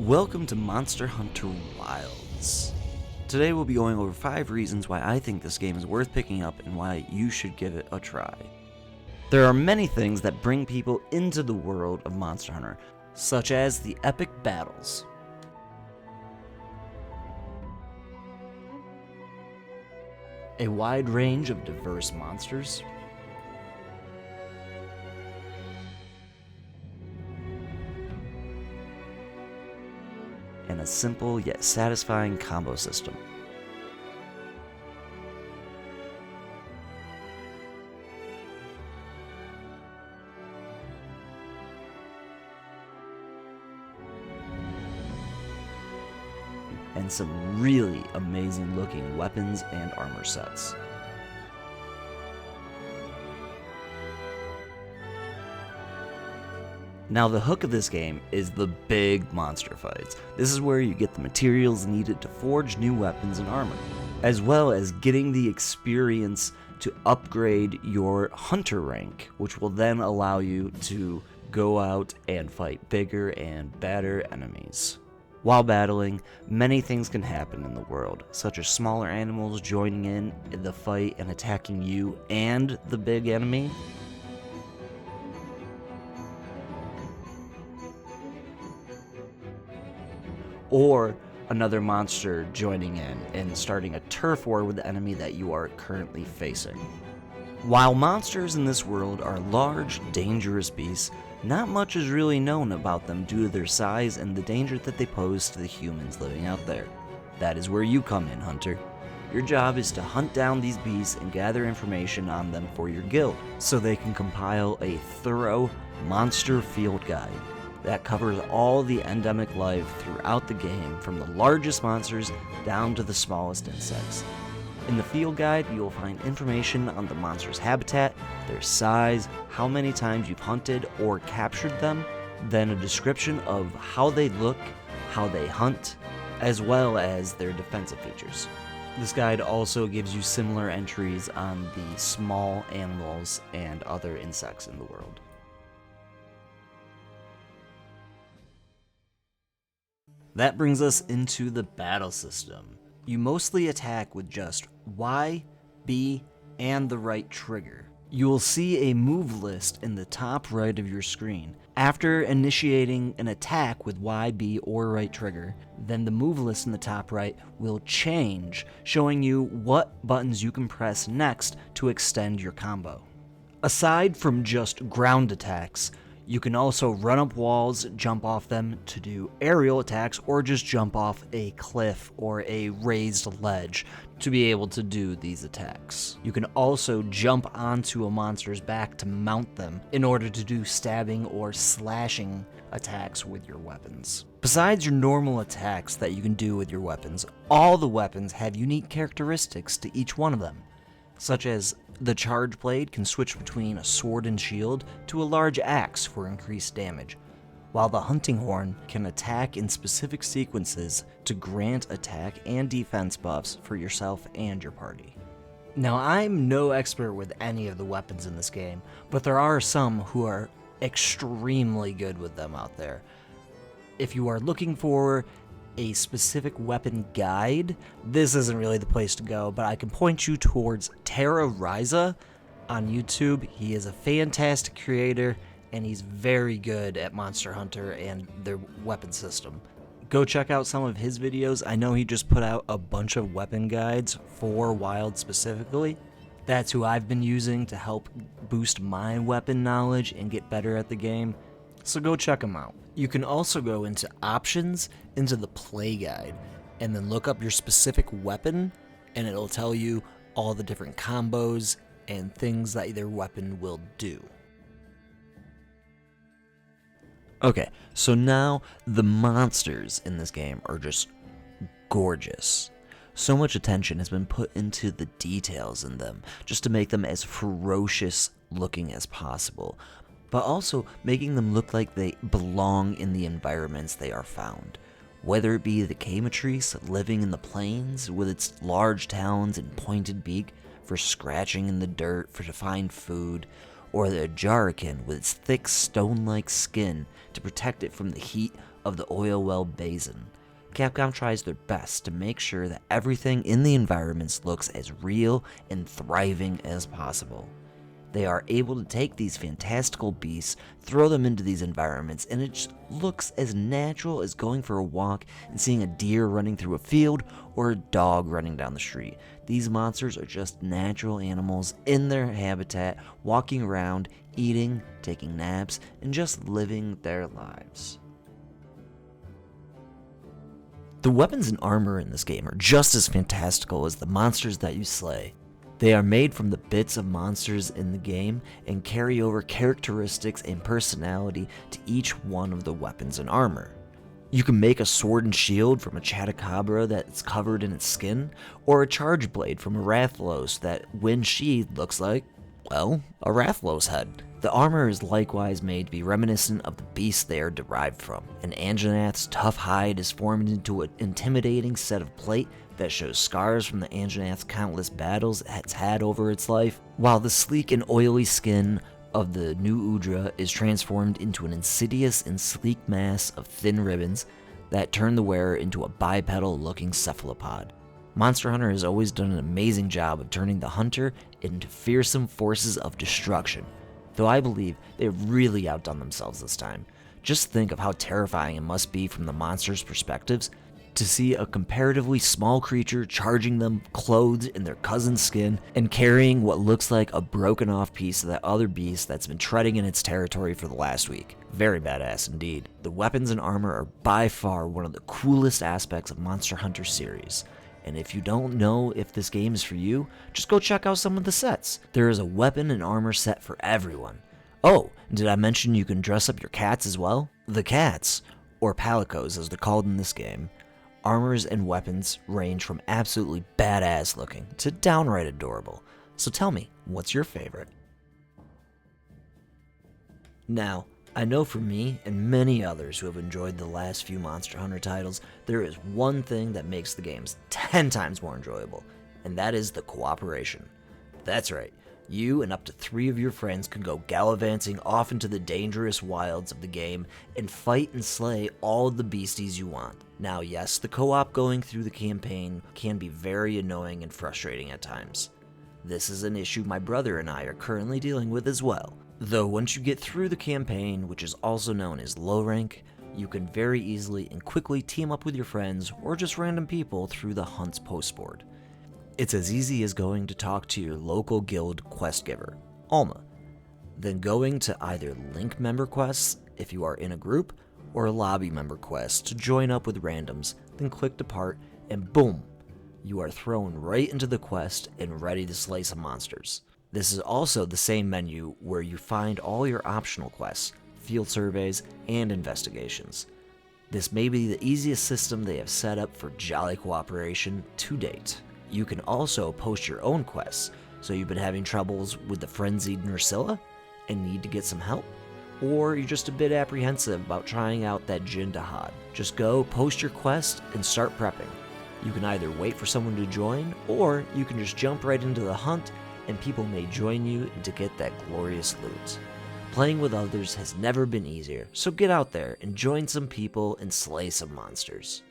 Welcome to Monster Hunter Wilds. Today we'll be going over 5 reasons why I think this game is worth picking up and why you should give it a try. There are many things that bring people into the world of Monster Hunter, such as the epic battles, a wide range of diverse monsters, and a simple yet satisfying combo system. And some really amazing looking weapons and armor sets. Now the hook of this game is the big monster fights. This is where you get the materials needed to forge new weapons and armor, as well as getting the experience to upgrade your hunter rank, which will then allow you to go out and fight bigger and badder enemies. While battling, many things can happen in the world, such as smaller animals joining in the fight and attacking you and the big enemy, or another monster joining in and starting a turf war with the enemy that you are currently facing. While monsters in this world are large, dangerous beasts, not much is really known about them due to their size and the danger that they pose to the humans living out there. That is where you come in, Hunter. Your job is to hunt down these beasts and gather information on them for your guild, so they can compile a thorough monster field guide that covers all the endemic life throughout the game, from the largest monsters down to the smallest insects. In the field guide, you will find information on the monster's habitat, their size, how many times you've hunted or captured them, then a description of how they look, how they hunt, as well as their defensive features. This guide also gives you similar entries on the small animals and other insects in the world. That brings us into the battle system. You mostly attack with just Y, B, and the right trigger. You will see a move list in the top right of your screen. After initiating an attack with Y, B, or right trigger, then the move list in the top right will change, showing you what buttons you can press next to extend your combo. Aside from just ground attacks, you can also run up walls, jump off them to do aerial attacks, or just jump off a cliff or a raised ledge to be able to do these attacks. You can also jump onto a monster's back to mount them in order to do stabbing or slashing attacks with your weapons. Besides your normal attacks that you can do with your weapons, all the weapons have unique characteristics to each one of them, such as the charge blade can switch between a sword and shield to a large axe for increased damage, while the hunting horn can attack in specific sequences to grant attack and defense buffs for yourself and your party. Now, I'm no expert with any of the weapons in this game, but there are some who are extremely good with them out there. If you are looking for a specific weapon guide, this isn't really the place to go, but I can point you towards Terra Ryza on YouTube. He is a fantastic creator, and he's very good at Monster Hunter and their weapon system. Go check out some of his videos. I know he just put out a bunch of weapon guides for Wild specifically. That's who I've been using to help boost my weapon knowledge and get better at the game, so go check him out. You can also go into options, into the play guide, and then look up your specific weapon, and it'll tell you all the different combos and things that their weapon will do. Okay, so now the monsters in this game are just gorgeous. So much attention has been put into the details in them, just to make them as ferocious looking as possible, but also making them look like they belong in the environments they are found. Whether it be the Caimatrice living in the plains with its large talons and pointed beak for scratching in the dirt to find food, or the Ajarakan with its thick stone-like skin to protect it from the heat of the oil well basin. Capcom tries their best to make sure that everything in the environments looks as real and thriving as possible. They are able to take these fantastical beasts, throw them into these environments, and it just looks as natural as going for a walk and seeing a deer running through a field or a dog running down the street. These monsters are just natural animals in their habitat, walking around, eating, taking naps, and just living their lives. The weapons and armor in this game are just as fantastical as the monsters that you slay. They are made from the bits of monsters in the game and carry over characteristics and personality to each one of the weapons and armor. You can make a sword and shield from a Chupacabra that's covered in its skin, or a charge blade from a Rathalos that, when sheathed, looks like, well, a Rathalos head. The armor is likewise made to be reminiscent of the beasts they are derived from. An Anjanath's tough hide is formed into an intimidating set of plate that shows scars from the Anjanath's countless battles it's had over its life, while the sleek and oily skin of the new Udra is transformed into an insidious and sleek mass of thin ribbons that turn the wearer into a bipedal-looking cephalopod. Monster Hunter has always done an amazing job of turning the hunter into fearsome forces of destruction, though I believe they've really outdone themselves this time. Just think of how terrifying it must be from the monster's perspectives to see a comparatively small creature charging them clothed in their cousin's skin and carrying what looks like a broken off piece of that other beast that's been treading in its territory for the last week. Very badass indeed. The weapons and armor are by far one of the coolest aspects of Monster Hunter series. And if you don't know if this game is for you, just go check out some of the sets. There is a weapon and armor set for everyone. Oh, did I mention you can dress up your cats as well? The cats, or palicos as they're called in this game, armors and weapons range from absolutely badass looking to downright adorable. So tell me, what's your favorite? Now, I know for me and many others who have enjoyed the last few Monster Hunter titles, there is one thing that makes the games 10 times more enjoyable, and that is the cooperation. That's right, you and up to 3 of your friends can go gallivanting off into the dangerous wilds of the game and fight and slay all of the beasties you want. Now yes, the co-op going through the campaign can be very annoying and frustrating at times. This is an issue my brother and I are currently dealing with as well. Though once you get through the campaign, which is also known as low rank, you can very easily and quickly team up with your friends or just random people through the Hunt's postboard. It's as easy as going to talk to your local guild quest giver, Alma, then going to either link member quests if you are in a group, or a lobby member quest to join up with randoms, then click depart, and boom, you are thrown right into the quest and ready to slay some monsters. This is also the same menu where you find all your optional quests, field surveys, and investigations. This may be the easiest system they have set up for jolly cooperation to date. You can also post your own quests, so you've been having troubles with the frenzied Nerscylla and need to get some help? Or you're just a bit apprehensive about trying out that Jin Dahad. Just go, post your quest, and start prepping. You can either wait for someone to join, or you can just jump right into the hunt and people may join you to get that glorious loot. Playing with others has never been easier, so get out there and join some people and slay some monsters.